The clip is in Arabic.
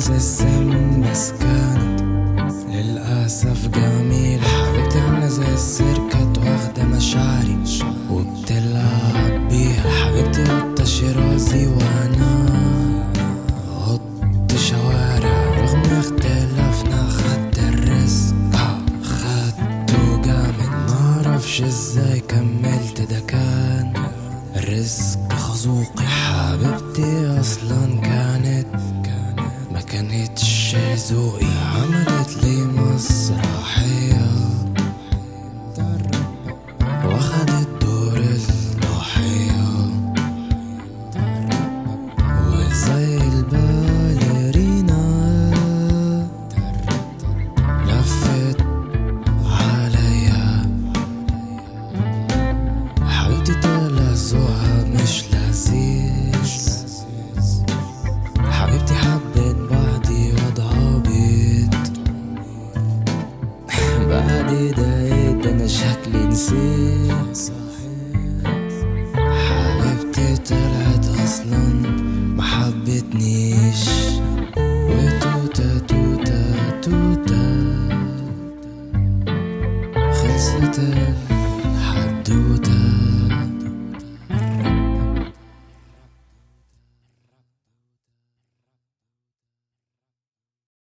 زي السم بس كانت للأسف جميلة. حبيبتي عاملة زي السيركت واخدة مشاعري وبتلعب بيها. حبيبتي قطة شيرازي وانا قط شوارع. رغم اختلافنا خدت الرزق خدته جامد. معرفش ازاي كملت ده كان رزق خزوقي. حبيبتي اصلا كانت ما كانتش ذوقي. عملت لي مسرحية واخدت دور الضحية وزي الباليرينا لفت عليا. حبيبتي طلع ذوقها مش لذيذ. حبيبتي حبت بعدي وضعها بيت. بعد ده انا شكلي نسيت. حبيبتي طلعت اصلا ما حبتنيش. وتوتا توتا توتا خلصت